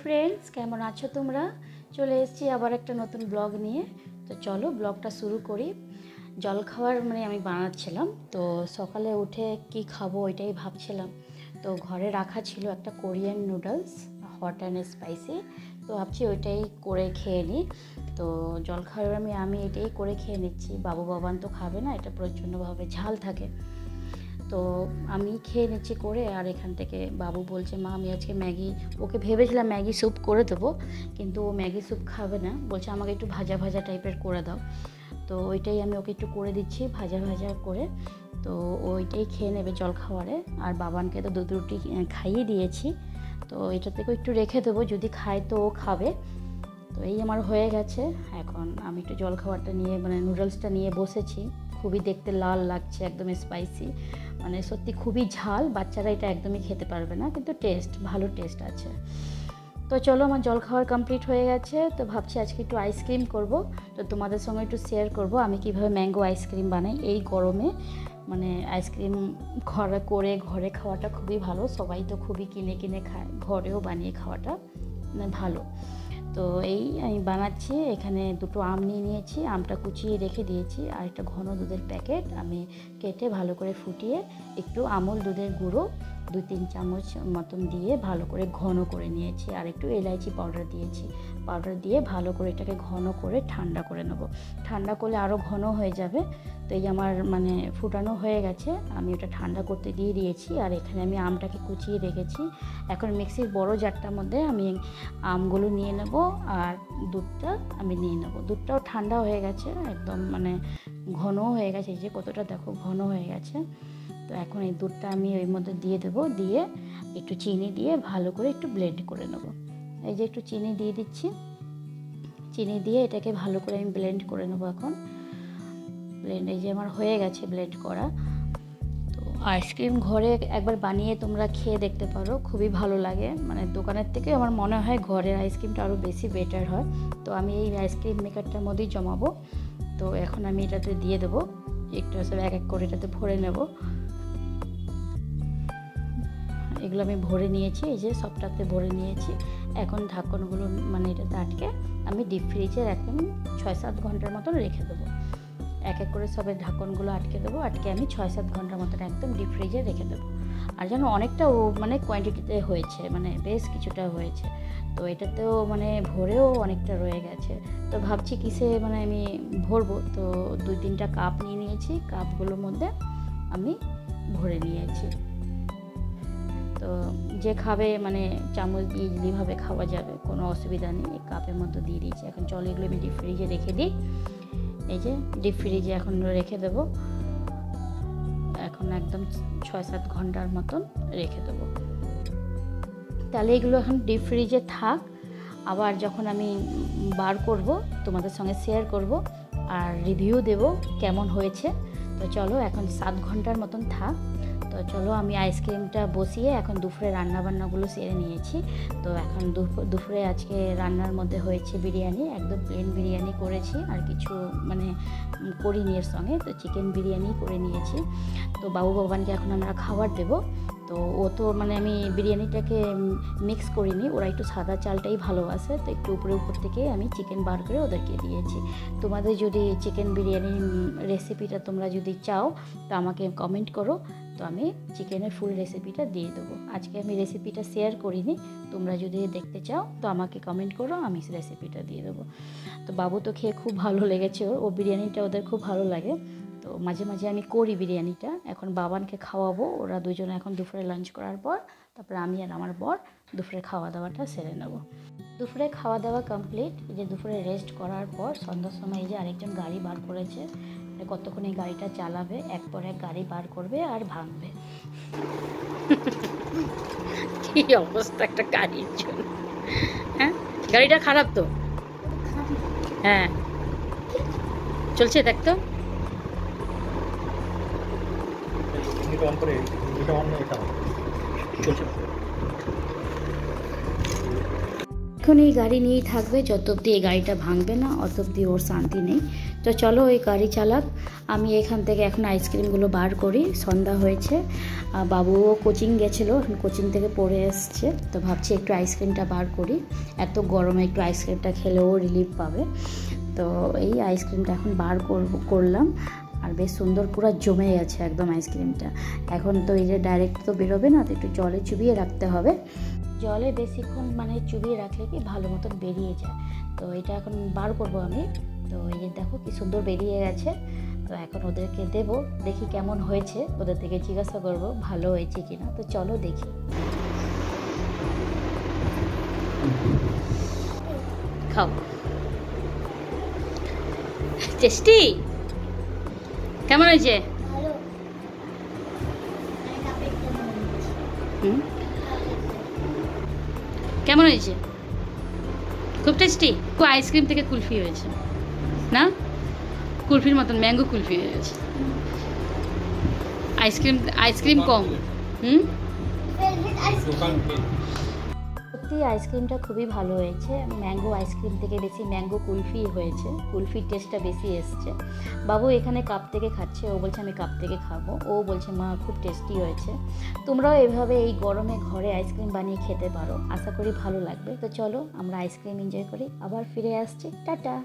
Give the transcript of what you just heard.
Friends, কেমন আছো তোমরা? চলে এসেছি আবার একটা নতুন ব্লগ নিয়ে। তো চলো ব্লগটা শুরু করি। জলখাবার আমি বানাচ্ছিলাম, তো সকালে উঠে কি খাবো ওইটাই ভাবছিলাম। তো ঘরে রাখা ছিল একটা Korean noodles, hot and spicy. তো ভাবছি ওইটাই করে খেয়ে নিই। তো জলখাবার আমি এটাই করে খেয়ে নিচ্ছি। বাবান তো খাবে না, এটা প্রচণ্ডভাবে ঝাল থাকে। তো আমি খেয়ে নিচ্ছি করে, আর এখান থেকে বাবু বলছে মা আমি আজকে ম্যাগি, ওকে ভেবেছিলাম ম্যাগি স্যুপ করে দেবো, কিন্তু ও ম্যাগি স্যুপ খাবে না, বলছে আমাকে একটু ভাজা ভাজা টাইপের করে দাও। তো ওইটাই আমি ওকে একটু করে দিচ্ছি ভাজা ভাজা করে। তো ওইটাই খেয়ে নেবে জলখাবারে। আর বাবানকে তো দুধ রুটি খাইয়ে দিয়েছি, তো এটা থেকেও একটু রেখে দেবো, যদি খায় তো ও খাবে। তো এই আমার হয়ে গেছে। এখন আমি একটু জলখাবারটা নিয়ে নুডলসটা নিয়ে বসেছি। খুবই দেখতে লাল লাগছে, একদম স্পাইসি, সত্যি খুবই ঝাল। বাচ্চারা এটা একদমই খেতে পারবে না, কিন্তু ভালো টেস্ট আছে। তো চলো, আমার জলখাবার কমপ্লিট হয়ে গেছে। তো ভাবছি আজকে একটু আইসক্রিম করব। তো তোমাদের সঙ্গে একটু শেয়ার করব আমি কিভাবে ম্যাঙ্গো আইসক্রিম বানাই এই গরমে। আইসক্রিম ঘরে খাওয়াটা খুবই ভালো। সবাই তো খুবই কিনে কিনে খায়, ঘরেও বানিয়ে খাওয়াটা ভালো। তো এই আমি বানাচ্ছি। এখানে দুটো আম নিয়ে নিয়েছি, আমটা কুচিয়ে রেখে দিয়েছি। আর একটা ঘন দুধের প্যাকেট আমি কেটে ভালো করে ফুটিয়ে একটু আমুল দুধের গুঁড়ো 2-3 চামচ মতন দিয়ে ভালো করে ঘন করে নিয়েছি। আর একটু এলাইচি পাউডার দিয়েছি। পাউডার দিয়ে ভালো করে এটাকে ঘন করে ঠান্ডা করে নেব। ঠান্ডা করলে আরও ঘন হয়ে যাবে। তো এই আমার ফুটানো হয়ে গেছে, আমি ওটা ঠান্ডা করতে দিয়ে দিয়েছি। আর এখানে আমি আমটাকে কুচিয়ে রেখেছি। এখন মিক্সির বড় জারটার মধ্যে আমি আমগুলো নিয়ে নেব, আর দুধটা আমি নিয়ে নেব। দুধটাও ঠান্ডা হয়ে গেছে, একদম ঘন হয়ে গেছে। এই যে কতটা দেখো ঘন হয়ে গেছে। তো এখন এই দুধটা আমি ওই মধ্যে দিয়ে দেবো, দিয়ে একটু চিনি দিয়ে ভালো করে একটু ব্লেন্ড করে নেব। এই যে একটু চিনি দিয়ে দিচ্ছি, চিনি দিয়ে এটাকে ভালো করে আমি ব্লেন্ড করে নেব। এখন এই যে আমার হয়ে গেছে ব্লেন্ড করা। তো আইসক্রিম ঘরে একবার বানিয়ে তোমরা খেয়ে দেখতে পারো, খুবই ভালো লাগে। দোকানের থেকে আমার মনে হয় ঘরের আইসক্রিমটা আরও বেশি বেটার হয়। তো আমি এই আইসক্রিম মেকারটার মধ্যেই জমাবো। তো এখন আমি এটাতে দিয়ে দেবো, একটু সব এক এক করে এটাতে ভরে নেব। এগুলো আমি ভরে নিয়েছি, এই যে সবটাতে ভরে নিয়েছি। এখন ঢাকনগুলো এটাতে আটকে আমি ডিপ ফ্রিজে একদম 6-7 ঘন্টার মতন রেখে দেবো। এক এক করে সবের ঢাকনগুলো আটকে দেবো, আটকে আমি 6-7 ঘন্টার মতন একদম ডিপ ফ্রিজে রেখে দেবো। আর যেন অনেকটা কোয়ান্টিটিতে হয়েছে, বেশ কিছুটা হয়েছে। তো এটাতেও ভরেও অনেকটা রয়ে গেছে। তো ভাবছি কিসে আমি ভরবো। তো 2-3টা কাপ নিয়ে নিয়েছি, কাপগুলোর মধ্যে আমি ভরে নিয়েছি। তো যে খাবে চামচ দিয়ে ইজিলিভাবে খাওয়া যাবে, কোনো অসুবিধা নেই। এই কাপের মধ্যে দিয়ে দিয়েছি। এখন চলো এগুলো আমি ডিপ ফ্রিজে রেখে দিই। এই যে ডিপ ফ্রিজে এখন রেখে দেবো, এখন একদম 6-7 ঘন্টার মতন রেখে দেবো। তাহলে এগুলো এখন ডিপ ফ্রিজে থাক। আবার যখন আমি বার করব তোমাদের সঙ্গে শেয়ার করব আর রিভিউ দেব কেমন হয়েছে। তো চলো এখন 7 ঘন্টার মতন থাক। তো চলো আমি আইসক্রিমটা বসিয়ে এখন দুপুরে রান্নাবান্নাগুলো সেরে নিয়েছি। তো এখন দুপুরে আজকে রান্নার মধ্যে হয়েছে বিরিয়ানি, একদম প্লেন বিরিয়ানি করেছি, আর কিছু করিনি এর সঙ্গে। তো চিকেন বিরিয়ানি করে নিয়েছি। তো বাবানকে এখন আমরা খাবার দেবো। তো ও তো আমি বিরিয়ানিটাকে মিক্স করিনি, ওরা একটু সাদা চালটাই ভালোবাসে। তো একটু উপর থেকে আমি চিকেন বার করে ওদেরকে দিয়েছি। তোমাদের যদি চিকেন বিরিয়ানির রেসিপিটা তোমরা যদি চাও তো আমাকে কমেন্ট করো, তো আমি চিকেনের ফুল রেসিপিটা দিয়ে দেবো। আজকে আমি রেসিপিটা শেয়ার করিনি, তোমরা যদি দেখতে চাও তো আমাকে কমেন্ট করো, আমি রেসিপিটা দিয়ে দেবো। তো বাবু তো খেয়ে খুব ভালো লেগেছে, ও বিরিয়ানিটা ওদের খুব ভালো লাগে। তো মাঝে মাঝে আমি করি বিরিয়ানিটা। এখন বাবানকে খাওয়াবো, ওরা দুজনে এখন দুপুরে লাঞ্চ করার পর তারপরে আমি আর আমার বর দুপুরে খাওয়া দাওয়াটা সেরে নেব। দুপুরে খাওয়া দাওয়া কমপ্লিট। এই যে দুপুরে রেস্ট করার পর সন্ধ্যার সময় এই যে আরেকজন গাড়ি বার করেছে। কতক্ষণ এই গাড়িটা চালাবে, এক পর এক গাড়ি বার করবে আর ভাঙবে। কি অবস্থা একটা গাড়ির জন্য। হ্যাঁ, গাড়িটা খারাপ তো। হ্যাঁ চলছে, দেখতো। এখন এই গাড়ি নিয়েই থাকবে, যত অব্দি এই গাড়িটা ভাঙবে না অত অব্দি ওর শান্তি নেই। তো চলো এই গাড়ি চালাক, আমি এখান থেকে এখন আইসক্রিমগুলো বার করি। সন্ধ্যা হয়েছে, বাবুও কোচিং গেছিলো, এখন কোচিং থেকে পড়ে এসছে, তো ভাবছি একটু আইসক্রিমটা বার করি। এত গরমে একটু আইসক্রিমটা খেলেও রিলিফ পাবে। তো এই আইসক্রিমটা এখন বার করলাম, আর বেশ সুন্দর পুরো জমে গেছে একদম আইসক্রিমটা। এখন তো এই যে ডাইরেক্ট তো বেরোবে না, তো একটু জলে চুবিয়ে রাখতে হবে। জলে বেশিক্ষণ মানে চুবিয়ে রাখলে কি ভালো মতন বেরিয়ে যায়। তো এটা এখন বার করব আমি। তো এই যে দেখো কি সুন্দর বেরিয়ে গেছে। তো এখন ওদেরকে দেব, দেখি কেমন হয়েছে, ওদের থেকে জিজ্ঞাসা করব ভালো হয়েছে কিনা। তো চলো দেখি। খাও, টেস্টি কেমন হয়েছে? কেমন হয়েছে? খুব টেস্টি। আইসক্রিম থেকে কুলফি হয়েছে না, কুলফির মতন ম্যাঙ্গো কুলফি হয়ে গেছে। আইসক্রিম কম। সত্যি আইসক্রিমটা খুবই ভালো হয়েছে। ম্যাঙ্গো আইসক্রিম থেকে বেশি ম্যাঙ্গো কুলফি হয়েছে, কুলফির টেস্টটা বেশি এসছে। বাবু এখানে কাপ থেকে খাচ্ছে, ও বলছে আমি কাপ থেকে খাবো, ও বলছে মা খুব টেস্টি হয়েছে। তোমরাও এভাবে এই গরমে ঘরে আইসক্রিম বানিয়ে খেতে পারো, আশা করি ভালো লাগবে। তো চলো আমরা আইসক্রিম এনজয় করি, আবার ফিরে আসছি, টাটা।